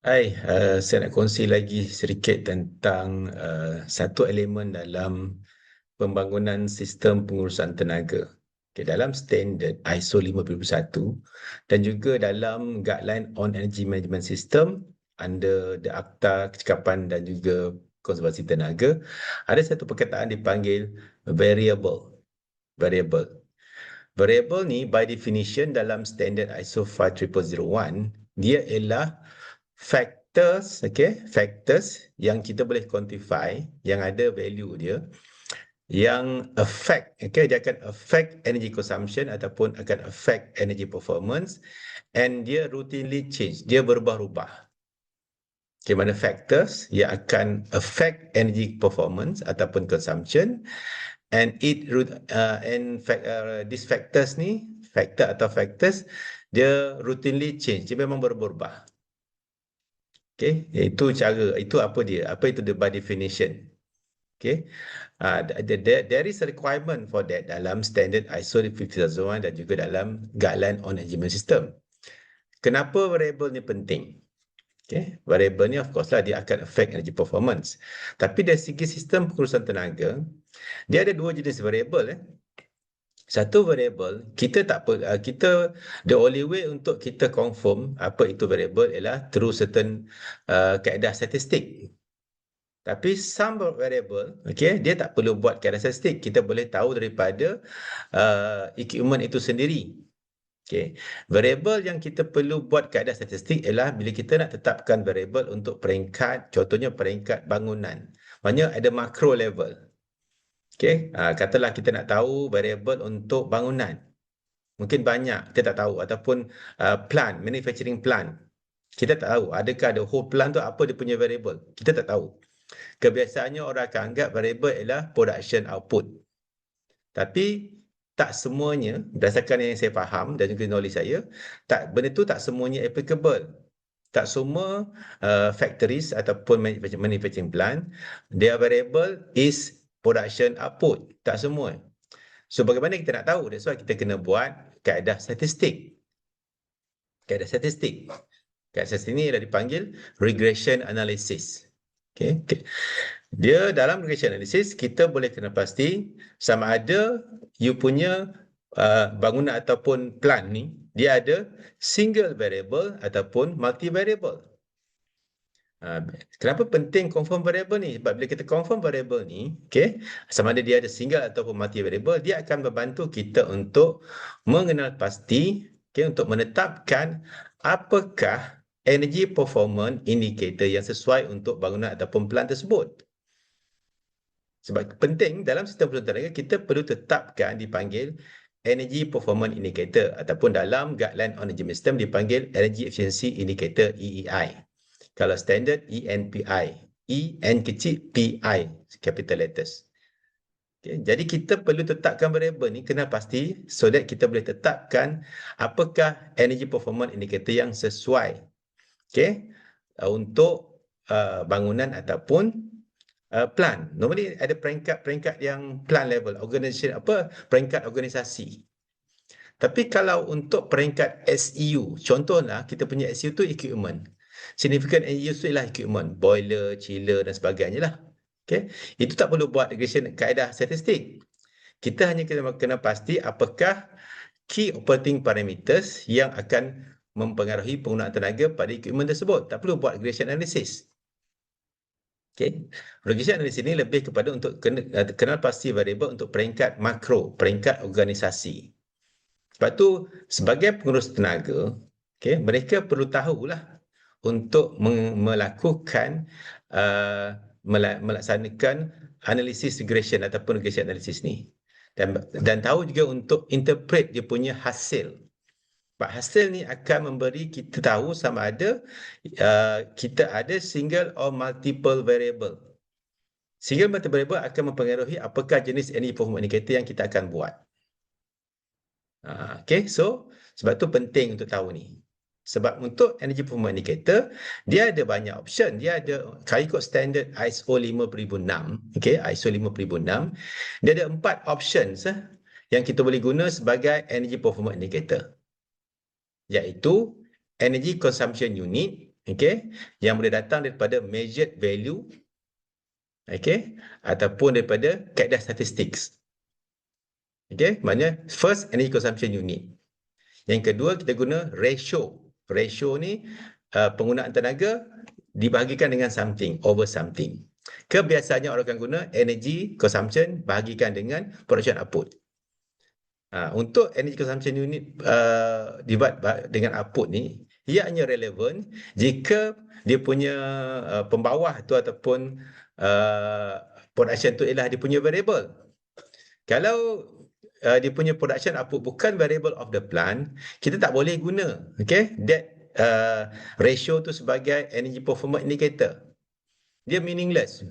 Saya nak kongsi lagi sedikit tentang satu elemen dalam pembangunan sistem pengurusan tenaga. Okay, dalam standard ISO 501 dan juga dalam guideline on energy management system under the Akta Kecekapan dan juga Konservasi Tenaga, ada satu perkataan dipanggil variable. Variable. Variable ni by definition dalam standard ISO 50001, dia ialah factors, factors yang kita boleh quantify, yang ada value dia, yang affect, dia akan affect energy consumption ataupun akan affect energy performance, and dia routinely change, dia berubah-ubah. Mana factors yang akan affect energy performance ataupun consumption, and these factors ni, factors dia routinely change, dia memang berubah. Itu apa dia? Apa itu the by definition? There is a requirement for that dalam standard ISO 50001 dan juga dalam guideline on energy management system. Kenapa variable ni penting? Variable ni of course lah dia akan affect energy performance. Tapi dari segi sistem pengurusan tenaga, dia ada dua jenis variable. Satu variable, kita the only way untuk kita confirm apa itu variable ialah through certain kaedah statistik. Tapi some variable, dia tak perlu buat kaedah statistik. Kita boleh tahu daripada equipment itu sendiri. Variable yang kita perlu buat kaedah statistik ialah bila kita nak tetapkan variable untuk peringkat, contohnya peringkat bangunan. Maksudnya ada macro level. Katalah kita nak tahu variable untuk bangunan. Mungkin banyak, kita tak tahu. Ataupun plant, manufacturing plant. Kita tak tahu, adakah the whole plant tu apa dia punya variable. Kita tak tahu. Kebiasaannya orang akan anggap variable ialah production output. Tapi tak semuanya, berdasarkan yang saya faham dan juga knowledge saya, benda tu tak semuanya applicable. Tak semua factories ataupun manufacturing plant, their variable is production output. Tak semua. So bagaimana kita nak tahu? That's why kita kena buat kaedah statistik. Kaedah statistik ini dah dipanggil regression analysis. Dia dalam regression analysis, kita boleh kena pasti sama ada you punya bangunan ataupun plant ni, dia ada single variable ataupun multi variable. Kenapa penting confirm variable ni? Sebab bila kita confirm variable ni, sama ada dia ada single ataupun multi variable, dia akan membantu kita untuk mengenal pasti, untuk menetapkan apakah energy performance indicator yang sesuai untuk bangunan ataupun plant tersebut. Sebab penting dalam sistem pengurusan tenaga, kita perlu tetapkan dipanggil energy performance indicator ataupun dalam guideline on energy system dipanggil energy efficiency indicator EEI. Kalau standard ENPI, EN kecil, PI capital letters. Jadi kita perlu tetapkan variable ni kena pasti so that kita boleh tetapkan apakah energy performance indicator yang sesuai untuk bangunan ataupun plant. Normally ada peringkat yang plant level, organisasi, peringkat organisasi. Tapi kalau untuk peringkat SEU, contohlah kita punya SEU tu equipment. Significant end use tu ialah equipment, boiler, chiller dan sebagainya lah. Itu tak perlu buat regression kaedah statistik. Kita hanya kena pasti apakah key operating parameters yang akan mempengaruhi penggunaan tenaga pada equipment tersebut. Tak perlu buat regression analysis. Regression analysis ini lebih kepada untuk kenal pasti variable untuk peringkat makro, peringkat organisasi. Sebab tu sebagai pengurus tenaga, mereka perlu tahulah untuk melakukan melaksanakan analisis regression ataupun regression analysis ni, dan tahu juga untuk interpret dia punya hasil. Sebab hasil ni akan memberi kita tahu sama ada kita ada single or multiple variable. Single multiple variable akan mempengaruhi apakah jenis energy performance indicator yang kita akan buat. So sebab tu penting untuk tahu ni. Sebab untuk energy performance indicator, dia ada banyak option. Dia ada, kalau ikut standard ISO 5006, ISO 5006, dia ada 4 options yang kita boleh guna sebagai energy performance indicator. Iaitu energy consumption unit, okay, yang boleh datang daripada measured value, okay, ataupun daripada kaedah statistik. Okay, maknanya first energy consumption unit. Yang kedua, kita guna ratio. Ratio ni penggunaan tenaga dibahagikan dengan something, over something. Kebiasaannya orang akan guna energy consumption bahagikan dengan production output. Untuk energy consumption unit divide dengan output ni, ia hanya relevan jika dia punya pembawah tu ataupun production tu ialah dia punya variable. Kalau dia punya production output bukan variable of the plant, kita tak boleh guna that ratio tu sebagai energy performance indicator. Dia meaningless.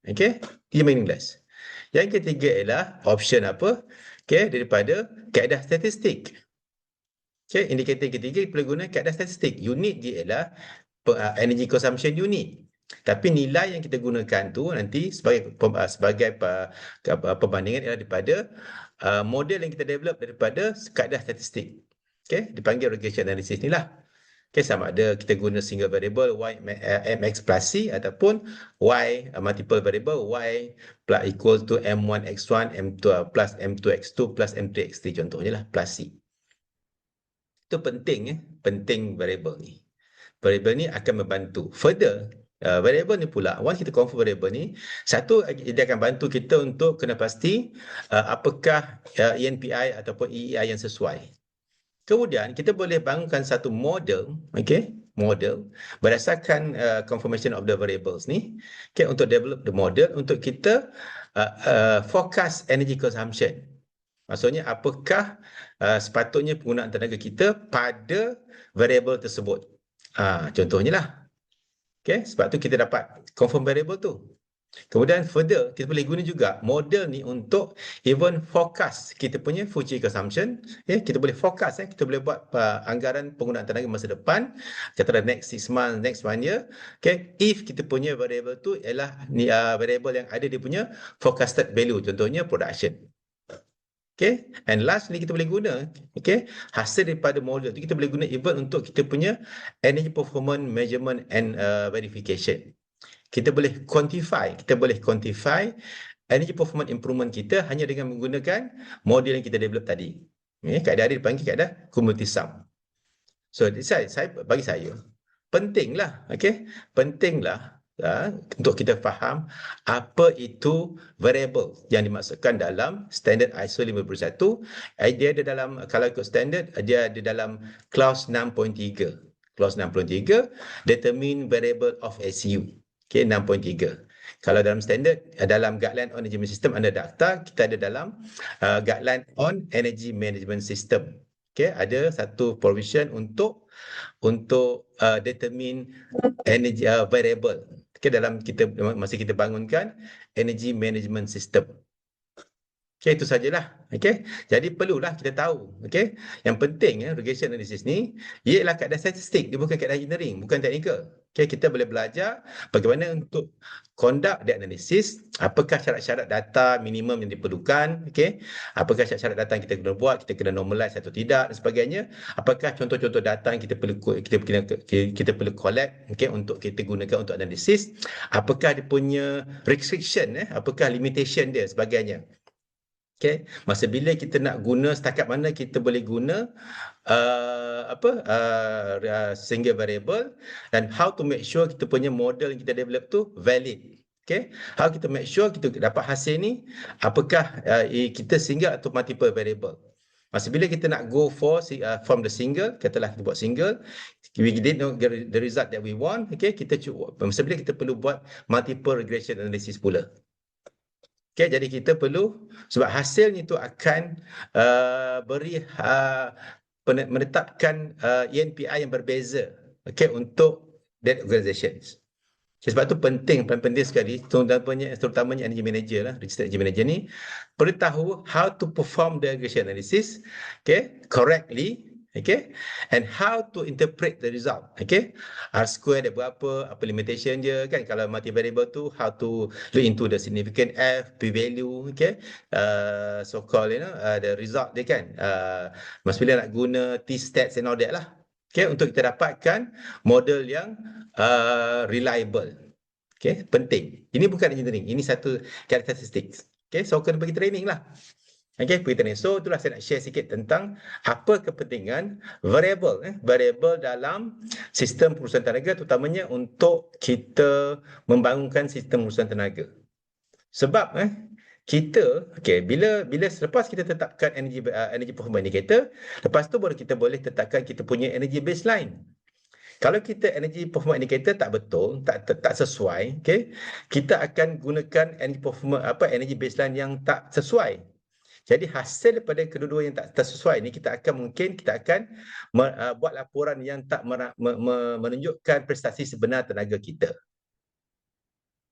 Dia meaningless. Yang ketiga ialah option apa? Daripada kaedah statistik. Indikator ketiga kita boleh guna kaedah statistik. Unit dia ialah energy consumption unit. Tapi nilai yang kita gunakan tu nanti sebagai perbandingan ialah daripada model yang kita develop daripada kaedah statistik. Dipanggil regression analysis ni lah. Sama ada kita guna single variable y mx plus c ataupun y multiple variable y plus equal to m1 x1 m2 plus m2 x2 plus m3 x3 contohnya lah, plus c. Itu penting penting variable ni. Variable ni akan membantu. Further, variable ni pula, once kita confirm variable ni, satu, dia akan bantu kita untuk kena pasti apakah ENPI ataupun EEI yang sesuai. Kemudian, kita boleh bangunkan satu model, model berdasarkan confirmation of the variables ni, untuk develop the model, untuk kita forecast energy consumption. Maksudnya, apakah sepatutnya penggunaan tenaga kita pada variable tersebut. Contohnya lah. Sebab tu kita dapat confirm variable tu. Kemudian further, kita boleh guna juga model ni untuk even forecast kita punya future consumption. Kita boleh forecast, kita boleh buat anggaran penggunaan tenaga masa depan, katakanlah next 6 months, next 1 year. If kita punya variable tu ialah variable yang ada dia punya forecasted value, contohnya production. And lastly kita boleh guna hasil daripada model tu kita boleh guna even untuk kita punya energy performance measurement and verification. Kita boleh quantify energy performance improvement kita hanya dengan menggunakan model yang kita develop tadi. Kaedah dia dipanggil kaedah cumulative sum. So bagi saya pentinglah untuk kita faham apa itu variable yang dimaksudkan dalam standard ISO 501. Dia ada dalam, kalau ikut standard, dia ada dalam clause 6.3. Clause 6.3 determine variable of SU. 6.3. Kalau dalam standard, dalam guideline on energy management system under daftar, kita ada dalam guideline on energy management system. Ada satu provision untuk determine energy variable. Dalam masa kita bangunkan energy management system. Itu sajalah. Jadi perlulah kita tahu. Yang penting regression analysis ni, ia ialah kaedah statistik, dia bukan kaedah engineering, bukan teknikal. Kita boleh belajar bagaimana untuk conduct the analysis, apakah syarat-syarat data minimum yang diperlukan, apakah syarat-syarat data yang kita kena buat, kita kena normalize atau tidak dan sebagainya, apakah contoh-contoh data yang kita perlu collect untuk kita gunakan untuk analisis, apakah dia punya restriction, apakah limitation dia sebagainya. Masa bila kita nak guna, setakat mana kita boleh guna single variable, dan how to make sure kita punya model yang kita develop tu valid. How kita make sure kita dapat hasil ni, apakah kita single atau multiple variable. Masa bila kita nak go for from the single, katalah kita buat single, we didn't know the result that we want, kita masa bila kita perlu buat multiple regression analysis pula. Jadi kita perlu, sebab hasilnya itu akan menetapkan ENPI yang berbeza untuk that organizations. Sebab itu paling penting sekali, terutamanya energy manager lah, registered energy manager ni perlu tahu how to perform the regression analysis correctly, and how to interpret the result. R-square dia berapa, apa limitation dia, kalau multi-variable tu, how to look into the significant F, p-value, so-called, the result dia masa bila nak guna t-stats and all that lah. Okay, untuk kita dapatkan model yang reliable. Okay, penting. Ini bukan engineering, ini satu karakteristik. Okay, so kena bagi training lah. Okay, pergi training. So itulah saya nak share sikit tentang apa kepentingan variable dalam sistem perusahaan tenaga, terutamanya untuk kita membangunkan sistem perusahaan tenaga. Sebab kita bila selepas kita tetapkan energy performance indicator, lepas tu baru kita boleh tetapkan kita punya energy baseline. Kalau kita energy performance indicator tak betul, tak sesuai, kita akan gunakan energy baseline yang tak sesuai. Jadi hasil daripada kedua-dua yang tak sesuai ni, kita akan buat laporan yang tak menunjukkan prestasi sebenar tenaga kita.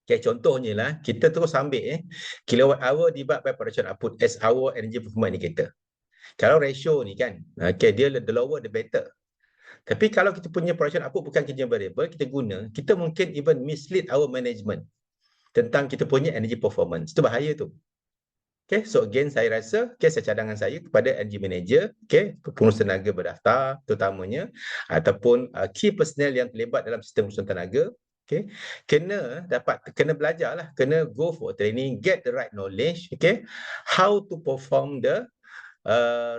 Contohnya lah, kita terus ambil kilowatt hour divided by production output as our energy performance indicator. Kalau ratio ni kan, dia the lower the better. Tapi kalau kita punya production output bukan kerja variable, kita mungkin even mislead our management tentang kita punya energy performance. Itu bahaya tu. So again saya rasa, saya cadangan saya kepada energy manager, pengurus tenaga berdaftar terutamanya, ataupun key personnel yang terlibat dalam sistem urusan tenaga, kena belajarlah, kena go for training, get the right knowledge, how to perform the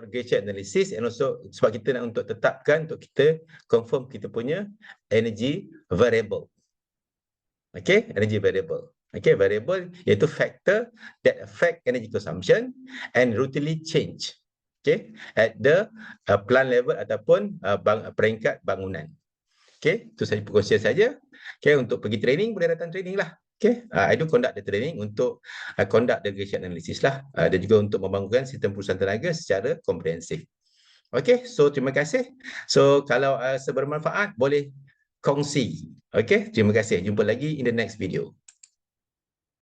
regression analysis, and also sebab kita nak untuk tetapkan, untuk kita confirm kita punya energy variable. Energy variable. Variable iaitu factor that affect energy consumption and routinely change at the plant level ataupun peringkat bangunan. Itu saja perkongsian saja. Untuk pergi training, boleh datang training lah. I do conduct the training untuk conduct the regression analysis lah, dan juga untuk membangunkan sistem perusahaan tenaga secara komprehensif. So terima kasih. So kalau sebermanfaat, boleh kongsi. Terima kasih. Jumpa lagi in the next video.